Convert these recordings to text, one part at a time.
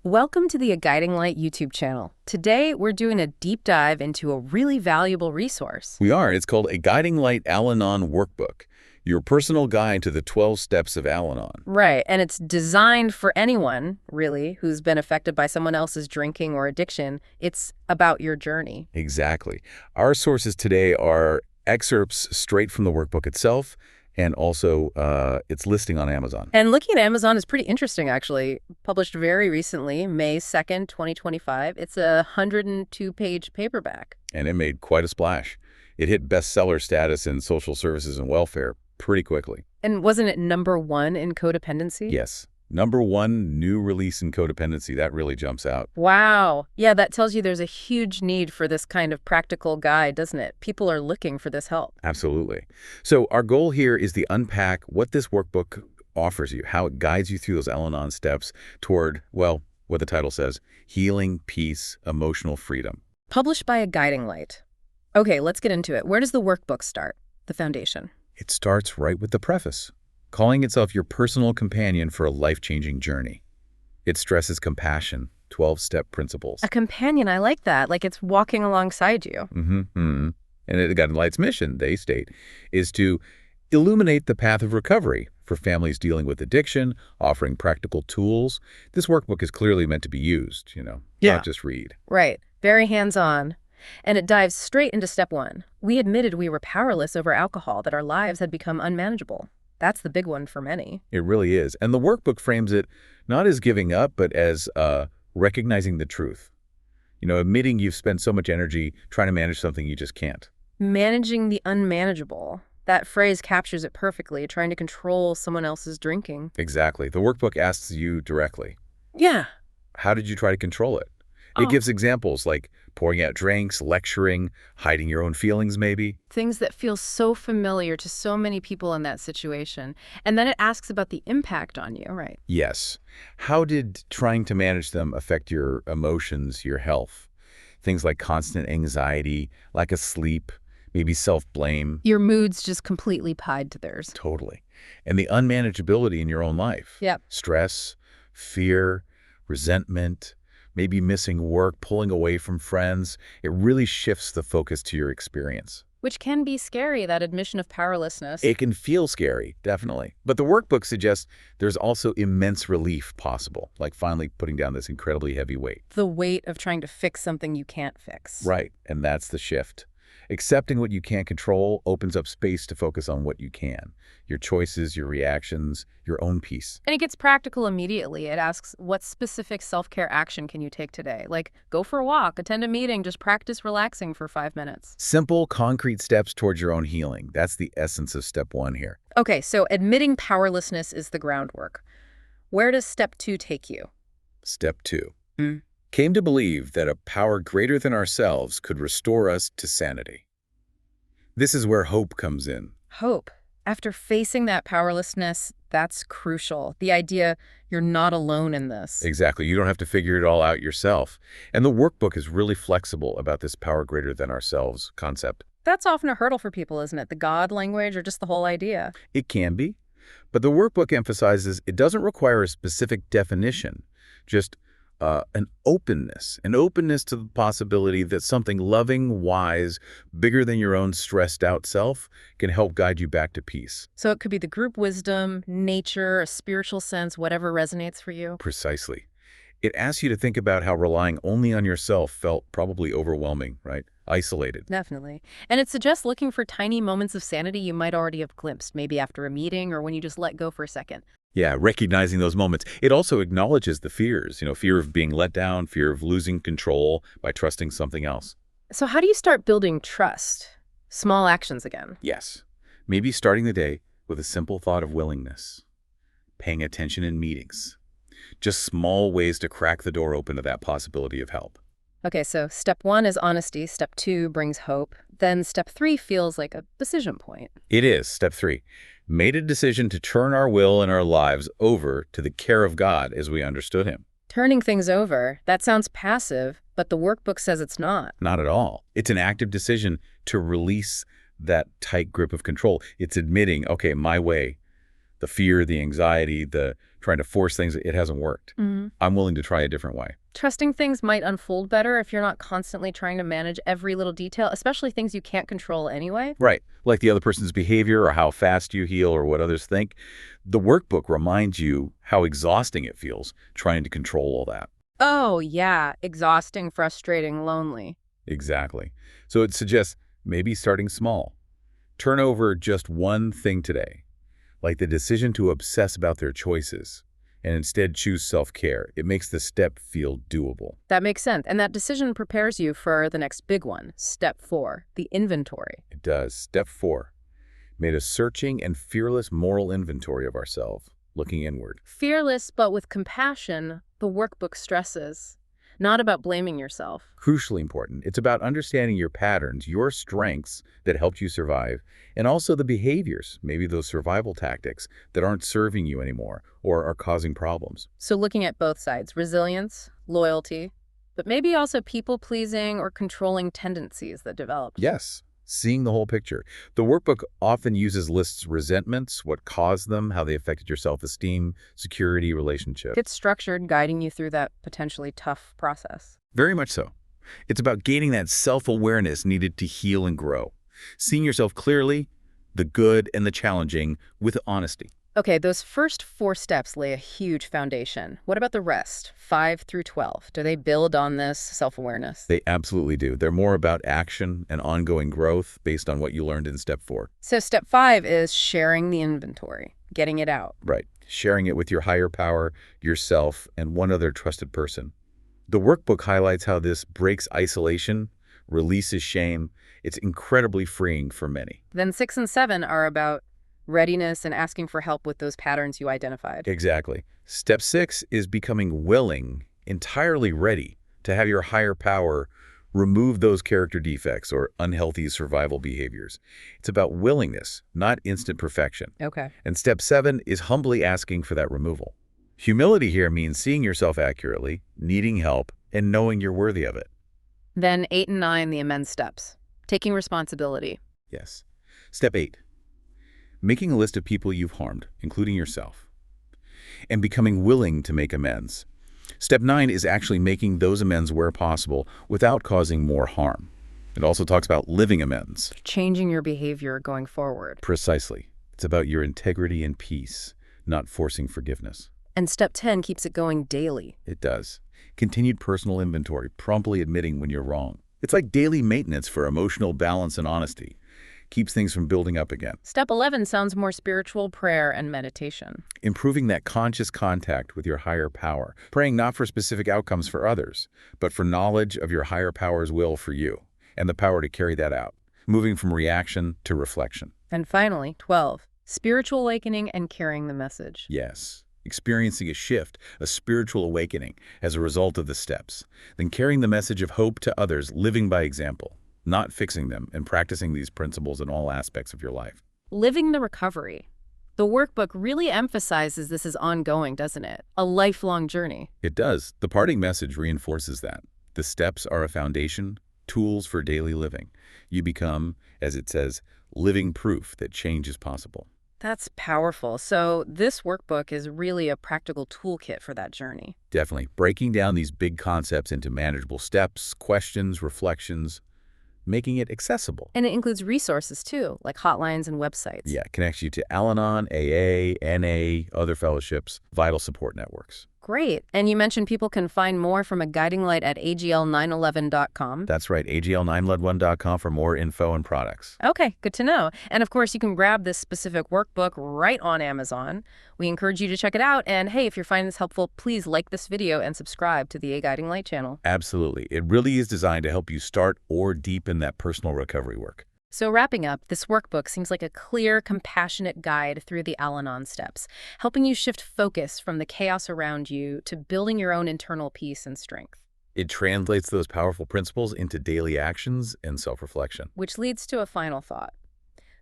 Welcome to the A Guiding Light YouTube channel. Today, we're doing a deep dive into a really valuable resource. We are. It's called A Guiding Light Al-Anon Workbook, your personal guide to the 12 steps of Al-Anon. Right, and it's designed for anyone, really, who's been affected by someone else's drinking or addiction. It's about your journey. Exactly. Our sources today are excerpts straight from the workbook itself, and also its listing on Amazon. And looking at Amazon is pretty interesting, actually. Published very recently, May 2nd, 2025. It's a 102-page paperback. And it made quite a splash. It hit bestseller status in social services and welfare pretty quickly. And wasn't it #1 in codependency? Yes. #1 new release in codependency. That really jumps out. Wow. Yeah, that tells you there's a huge need for this kind of practical guide, doesn't it? People are looking for this help. Absolutely. So our goal here is to unpack what this workbook offers you, how it guides you through those Al-Anon steps toward, well, what the title says, healing, peace, emotional freedom. Published by A Guiding Light. Okay, let's get into it. Where does the workbook start? The foundation. It starts right with the preface, calling itself your personal companion for a life-changing journey. It stresses compassion, 12-step principles. A companion, I like that. Like it's walking alongside you. And the Guiding Light's mission, they state, is to illuminate the path of recovery for families dealing with addiction, offering practical tools. This workbook is clearly meant to be used, not just read. Right. Very hands-on. And it dives straight into step 1. We admitted we were powerless over alcohol, that our lives had become unmanageable. That's the big one for many. It really is. And the workbook frames it not as giving up, but as recognizing the truth. Admitting you've spent so much energy trying to manage something you just can't. Managing the unmanageable. That phrase captures it perfectly, trying to control someone else's drinking. Exactly. The workbook asks you directly. Yeah. How did you try to control it? It gives examples like pouring out drinks, lecturing, hiding your own feelings maybe. Things that feel so familiar to so many people in that situation. And then it asks about the impact on you, right? Yes. How did trying to manage them affect your emotions, your health? Things like constant anxiety, lack of sleep, maybe self-blame. Your mood's just completely tied to theirs. Totally. And the unmanageability in your own life. Yep. Stress, fear, resentment, maybe missing work, pulling away from friends. It really shifts the focus to your experience. Which can be scary, that admission of powerlessness. It can feel scary, definitely. But the workbook suggests there's also immense relief possible, like finally putting down this incredibly heavy weight. The weight of trying to fix something you can't fix. Right, and that's the shift. Accepting what you can't control opens up space to focus on what you can. Your choices, your reactions, your own peace. And it gets practical immediately. It asks, what specific self-care action can you take today? Like, go for a walk, attend a meeting, just practice relaxing for 5 minutes. Simple, concrete steps towards your own healing. That's the essence of step 1 here. Okay, so admitting powerlessness is the groundwork. Where does step 2 take you? Step 2. Came to believe that a power greater than ourselves could restore us to sanity. This is where hope comes in. Hope. After facing that powerlessness, that's crucial. The idea you're not alone in this. Exactly. You don't have to figure it all out yourself. And the workbook is really flexible about this power greater than ourselves concept. That's often a hurdle for people, isn't it? The God language or just the whole idea? It can be. But the workbook emphasizes it doesn't require a specific definition, just an openness to the possibility that something loving, wise, bigger than your own stressed out self can help guide you back to peace. So it could be the group wisdom, nature, a spiritual sense, whatever resonates for you. Precisely. It asks you to think about how relying only on yourself felt probably overwhelming, right? Isolated. Definitely. And it suggests looking for tiny moments of sanity you might already have glimpsed, maybe after a meeting or when you just let go for a second. Yeah, recognizing those moments. It also acknowledges the fears, fear of being let down, fear of losing control by trusting something else. So how do you start building trust? Small actions again. Yes. Maybe starting the day with a simple thought of willingness, paying attention in meetings. Just small ways to crack the door open to that possibility of help. Okay, so step 1 is honesty. Step 2 brings hope. Then step 3 feels like a decision point. It is. Step 3. Made a decision to turn our will and our lives over to the care of God as we understood him. Turning things over, that sounds passive, but the workbook says it's not. Not at all. It's an active decision to release that tight grip of control. It's admitting, okay, my way, the fear, the anxiety, the trying to force things. It hasn't worked. I'm willing to try a different way. Trusting things might unfold better if you're not constantly trying to manage every little detail, especially things you can't control anyway. Right. Like the other person's behavior or how fast you heal or what others think. The workbook reminds you how exhausting it feels trying to control all that. Oh, yeah. Exhausting, frustrating, lonely. Exactly. So it suggests maybe starting small. Turn over just one thing today, like the decision to obsess about their choices, and instead choose self-care. It makes the step feel doable. That makes sense. And that decision prepares you for the next big one, step 4, the inventory. It does. Step 4, made a searching and fearless moral inventory of ourselves, looking inward. Fearless, but with compassion, the workbook stresses. Not about blaming yourself. Crucially important. It's about understanding your patterns, your strengths that helped you survive, and also the behaviors, maybe those survival tactics, that aren't serving you anymore or are causing problems. So looking at both sides, resilience, loyalty, but maybe also people-pleasing or controlling tendencies that developed. Yes, seeing the whole picture. The workbook often uses lists resentments, what caused them, how they affected your self-esteem, security, relationship. It's structured, guiding you through that potentially tough process. Very much so. It's about gaining that self-awareness needed to heal and grow. Seeing yourself clearly, the good and the challenging, with honesty. Okay, those first 4 steps lay a huge foundation. What about the rest, 5 through 12? Do they build on this self-awareness? They absolutely do. They're more about action and ongoing growth based on what you learned in step 4. So step 5 is sharing the inventory, getting it out. Right. Sharing it with your higher power, yourself, and one other trusted person. The workbook highlights how this breaks isolation, releases shame. It's incredibly freeing for many. Then 6 and 7 are about readiness and asking for help with those patterns you identified. Exactly. Step 6 is becoming willing, entirely ready to have your higher power remove those character defects or unhealthy survival behaviors. It's about willingness, not instant perfection. Okay. And step 7 is humbly asking for that removal. Humility here means seeing yourself accurately, needing help, and knowing you're worthy of it. Then 8 and 9, the amends steps. Taking responsibility. Yes. Step 8, making a list of people you've harmed, including yourself, and becoming willing to make amends. Step 9 is actually making those amends where possible without causing more harm. It also talks about living amends. Changing your behavior going forward. Precisely. It's about your integrity and peace, not forcing forgiveness. And step 10 keeps it going daily. It does. Continued personal inventory, promptly admitting when you're wrong. It's like daily maintenance for emotional balance and honesty. Keeps things from building up again. Step 11 sounds more spiritual, prayer and meditation. Improving that conscious contact with your higher power. Praying not for specific outcomes for others, but for knowledge of your higher power's will for you and the power to carry that out. Moving from reaction to reflection. And finally, 12, spiritual awakening and carrying the message. Yes. Experiencing a shift, a spiritual awakening as a result of the steps. Then carrying the message of hope to others, living by example. Not fixing them, and practicing these principles in all aspects of your life. Living the recovery. The workbook really emphasizes this is ongoing, doesn't it? A lifelong journey. It does. The parting message reinforces that. The steps are a foundation, tools for daily living. You become, as it says, living proof that change is possible. That's powerful. So this workbook is really a practical toolkit for that journey. Definitely. Breaking down these big concepts into manageable steps, questions, reflections, making it accessible. And it includes resources too, like hotlines and websites. Yeah, it connects you to Al-Anon, AA, NA, other fellowships, vital support networks. Great. And you mentioned people can find more from a guiding light at agl911.com. That's right, agl911.com for more info and products. Okay, good to know. And of course, you can grab this specific workbook right on Amazon. We encourage you to check it out. And hey, if you're finding this helpful, please like this video and subscribe to the A Guiding Light channel. Absolutely. It really is designed to help you start or deepen that personal recovery work. So wrapping up, this workbook seems like a clear, compassionate guide through the Al-Anon steps, helping you shift focus from the chaos around you to building your own internal peace and strength. It translates those powerful principles into daily actions and self-reflection. Which leads to a final thought.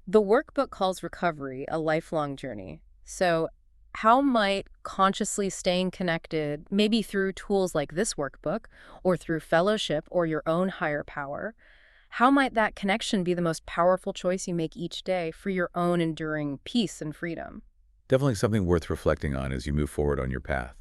The workbook calls recovery a lifelong journey. So how might consciously staying connected, maybe through tools like this workbook, or through fellowship or your own higher power, how might that connection be the most powerful choice you make each day for your own enduring peace and freedom? Definitely something worth reflecting on as you move forward on your path.